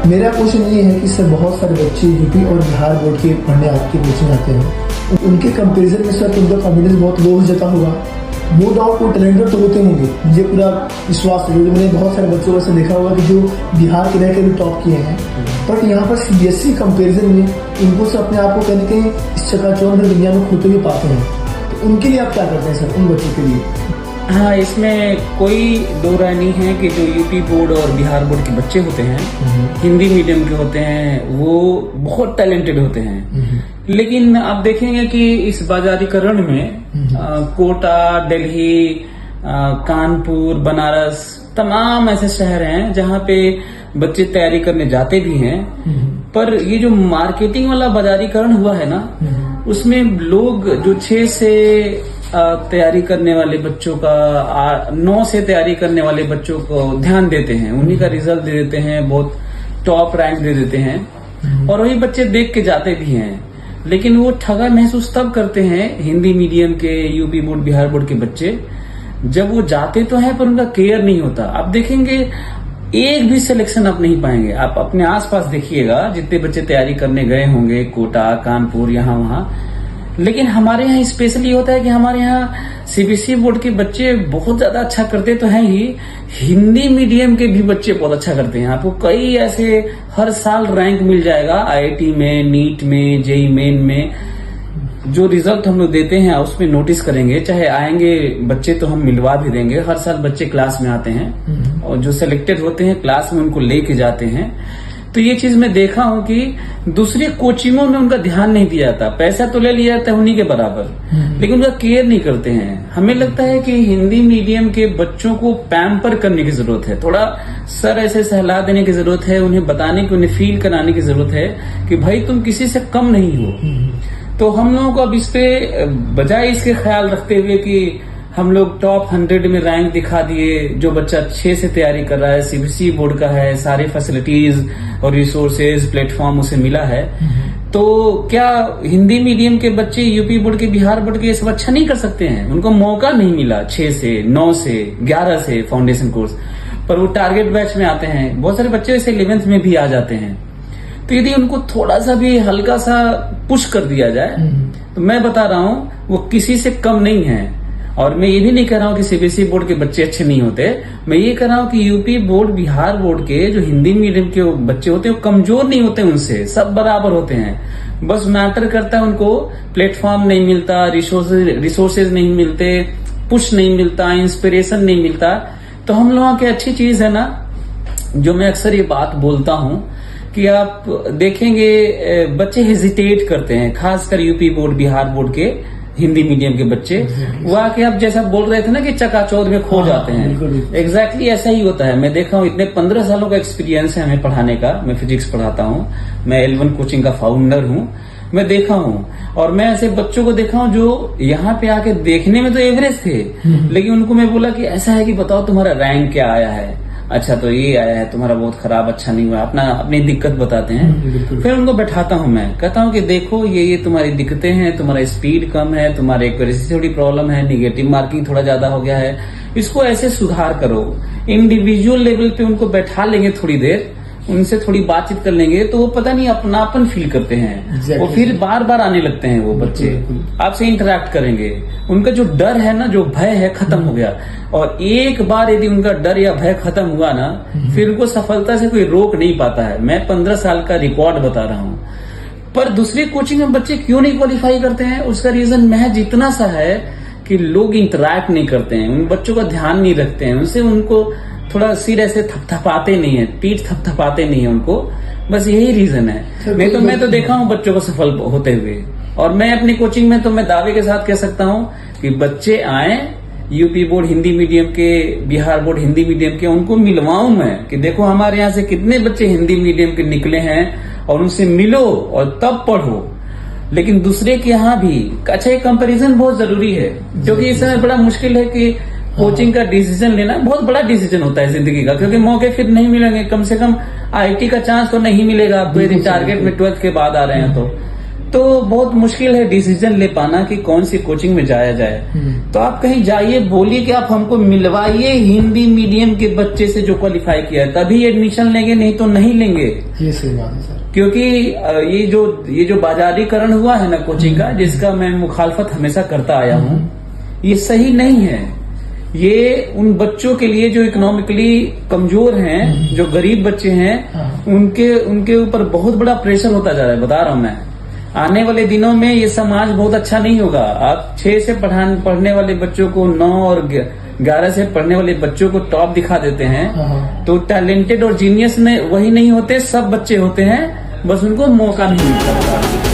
मेरा क्वेश्चन ये है कि सर बहुत सारे बच्चे यूपी और बिहार बोर्ड के पढ़ने आपकी कोचिंग आते हैं, उनके कंपैरिजन में सर उनका कॉन्फिडेंस बहुत लो हो जाता होगा। नो डाउट वो टैलेंटेड तो होते होंगे, मुझे पूरा विश्वास है। मैंने बहुत सारे बच्चों को ऐसा देखा होगा कि जो बिहार के रह के भी टॉप किए हैं, बट यहाँ पर सीबीएसई कंपैरिजन में इनको से अपने आप को कहीं कहीं इस चकाचौंध में दुनिया में खोते हुए पाते हैं। तो उनके लिए आप क्या करते हैं सर, उन बच्चों के लिए? हाँ, इसमें कोई दो राय नहीं है कि जो यूपी बोर्ड और बिहार बोर्ड के बच्चे होते हैं, हिंदी मीडियम के होते हैं, वो बहुत टैलेंटेड होते हैं। लेकिन आप देखेंगे कि इस बाजारीकरण में कोटा, दिल्ली, कानपुर, बनारस, तमाम ऐसे शहर हैं जहाँ पे बच्चे तैयारी करने जाते भी हैं, पर ये जो मार्केटिंग वाला बाजारीकरण हुआ है ना, उसमें लोग जो 6 से तैयारी करने वाले बच्चों का 9 से तैयारी करने वाले बच्चों को ध्यान देते हैं, उन्हीं का रिजल्ट दे देते हैं, बहुत टॉप रैंक दे देते हैं, और वही बच्चे देख के जाते भी हैं। लेकिन वो ठगा महसूस तब करते हैं हिंदी मीडियम के, यूपी बोर्ड, बिहार बोर्ड के बच्चे, जब वो जाते तो हैं पर उनका केयर नहीं होता। आप देखेंगे एक भी सिलेक्शन आप नहीं पाएंगे। आप अपने आसपास देखिएगा, जितने बच्चे तैयारी करने गए होंगे कोटा, कानपुर, यहाँ वहां, लेकिन हमारे यहाँ स्पेशली होता है कि हमारे यहाँ सीबीएसई बोर्ड के बच्चे बहुत ज्यादा अच्छा करते तो हैं ही, हिंदी मीडियम के भी बच्चे बहुत अच्छा करते हैं। आपको कई ऐसे हर साल रैंक मिल जाएगा आईआईटी में, नीट में, जेईई मेन में। जो रिजल्ट हम लोग देते हैं उसमें नोटिस करेंगे, चाहे आएंगे बच्चे तो हम मिलवा भी देंगे। हर साल बच्चे क्लास में आते हैं और जो सिलेक्टेड होते हैं क्लास में उनको लेके जाते हैं। तो ये चीज मैं देखा हूं कि दूसरे कोचिंगों में उनका ध्यान नहीं दिया जाता, पैसा तो ले लिया जाता है उन्हीं के बराबर, लेकिन उनका केयर नहीं करते हैं। हमें लगता है कि हिंदी मीडियम के बच्चों को पैम्पर करने की जरूरत है, थोड़ा सर ऐसे सहला देने की जरूरत है, उन्हें बताने की, उन्हें फील कराने की जरूरत है कि भाई तुम किसी से कम नहीं हो। तो हम लोगों को अब इस पे बजाय इसके ख्याल रखते हुए कि हम लोग टॉप 100 में रैंक दिखा दिए, जो बच्चा 6 से तैयारी कर रहा है, सीबीएसई बोर्ड का है, सारे फैसिलिटीज और रिसोर्सेज, प्लेटफॉर्म उसे मिला है, तो क्या हिंदी मीडियम के बच्चे यूपी बोर्ड के, बिहार बोर्ड के ये सब अच्छा नहीं कर सकते हैं? उनको मौका नहीं मिला 6 से, 9 से, 11 से फाउंडेशन कोर्स, पर वो टारगेट बैच में आते हैं। बहुत सारे बच्चे ऐसे 11th में भी आ जाते हैं। तो यदि उनको थोड़ा सा भी हल्का सा पुश कर दिया जाए, तो मैं बता रहा हूँ वो किसी से कम नहीं है। और मैं ये भी नहीं कह रहा हूँ कि सीबीएसई बोर्ड के बच्चे अच्छे नहीं होते, मैं ये कह रहा हूँ कि यूपी बोर्ड, बिहार बोर्ड के जो हिंदी मीडियम के बच्चे होते हैं वो कमजोर नहीं होते, उनसे सब बराबर होते हैं। बस मैटर करता है उनको प्लेटफॉर्म नहीं मिलता, रिसोर्सेज नहीं मिलते, पुश नहीं मिलता, इंस्पिरेशन नहीं मिलता। तो हम लोगों की अच्छी चीज है ना, जो मैं अक्सर ये बात बोलता हूँ कि आप देखेंगे बच्चे हेजिटेट करते हैं, खासकर यूपी बोर्ड, बिहार बोर्ड के हिंदी मीडियम के बच्चे, वो आके आप जैसा बोल रहे थे ना कि चकाचौंध में खो जाते हैं। एग्जैक्टली ऐसा ही होता है। मैं देखा हूँ, इतने 15 सालों का एक्सपीरियंस है हमें पढ़ाने का। मैं फिजिक्स पढ़ाता हूँ, मैं L1 कोचिंग का फाउंडर हूँ। मैं देखा हूँ और मैं ऐसे बच्चों को देखा हूँ जो यहाँ पे आके देखने में तो एवरेज थे, लेकिन उनको मैं बोला कि ऐसा है कि बताओ तुम्हारा रैंक क्या आया है। अच्छा, तो ये आया है, तुम्हारा बहुत खराब, अच्छा नहीं हुआ, अपनी दिक्कत बताते हैं। फिर उनको बैठाता हूँ, मैं कहता हूँ कि देखो ये तुम्हारी दिक्कतें हैं, तुम्हारा स्पीड कम है, तुम्हारे एक्यूरेसी थोड़ी प्रॉब्लम है, निगेटिव मार्किंग थोड़ा ज्यादा हो गया है, इसको ऐसे सुधार करो। इंडिविजुअल लेवल पे उनको बैठा लेंगे, थोड़ी देर उनसे थोड़ी बातचीत कर लेंगे तो वो पता नहीं अपनापन फील करते हैं। वो फिर बार बार आने लगते हैं, वो बच्चे आपसे इंटरेक्ट करेंगे, उनका जो डर है ना, जो भय है, खत्म हो गया। और एक बार यदि उनका डर या भय खत्म हुआ ना, फिर उनको सफलता से कोई रोक नहीं पाता है। मैं 15 साल का रिकॉर्ड बता रहा हूँ। पर दूसरी कोचिंग में बच्चे क्यों नहीं क्वालिफाई करते हैं, उसका रीजन महज इतना सा है कि लोग इंटरेक्ट नहीं करते हैं, उन बच्चों का ध्यान नहीं रखते हैं, उनसे उनको थोड़ा सिर ऐसे थपथपाते नहीं है, पीठ थपथपाते नहीं है उनको, बस यही रीजन है। मैं तो देखा हूँ बच्चों को सफल होते हुए। और मैं अपनी कोचिंग में तो मैं दावे के साथ कह सकता हूँ कि बच्चे आए यूपी बोर्ड हिंदी मीडियम के, बिहार बोर्ड हिंदी मीडियम के, उनको मिलवाऊं मैं कि देखो हमारे यहाँ से कितने बच्चे हिंदी मीडियम के निकले हैं, और उनसे मिलो और तब पढ़ो। लेकिन दूसरे के यहाँ भी अच्छा, एक कंपैरिजन बहुत जरूरी है, क्योंकि इस समय बड़ा मुश्किल है कि कोचिंग का डिसीजन लेना बहुत बड़ा डिसीजन होता है जिंदगी का, क्योंकि मौके फिर नहीं मिलेंगे। कम से कम आईटी का चांस तो नहीं मिलेगा आपको यदि टारगेट में 12th के बाद आ रहे हैं तो बहुत मुश्किल है डिसीजन ले पाना कि कौन सी कोचिंग में जाया जाए। तो आप कहीं जाइए, बोलिए कि आप हमको मिलवाइए हिंदी मीडियम के बच्चे से जो क्वालिफाई किया है, तभी एडमिशन लेंगे, नहीं तो नहीं लेंगे। ये सही बात है सर। क्योंकि ये जो बाजारीकरण हुआ है ना कोचिंग का, जिसका मैं मुखालफत हमेशा करता आया हूँ, ये सही नहीं है। ये उन बच्चों के लिए जो इकोनॉमिकली कमजोर हैं, जो गरीब बच्चे हैं, उनके ऊपर बहुत बड़ा प्रेशर होता जा रहा है। बता रहा हूँ मैं, आने वाले दिनों में ये समाज बहुत अच्छा नहीं होगा। आप 6 से पढ़ने वाले बच्चों को 9 और 11 से पढ़ने वाले बच्चों को टॉप दिखा देते हैं, तो टैलेंटेड और जीनियस में वही नहीं होते, सब बच्चे होते हैं, बस उनको मौका नहीं मिलता।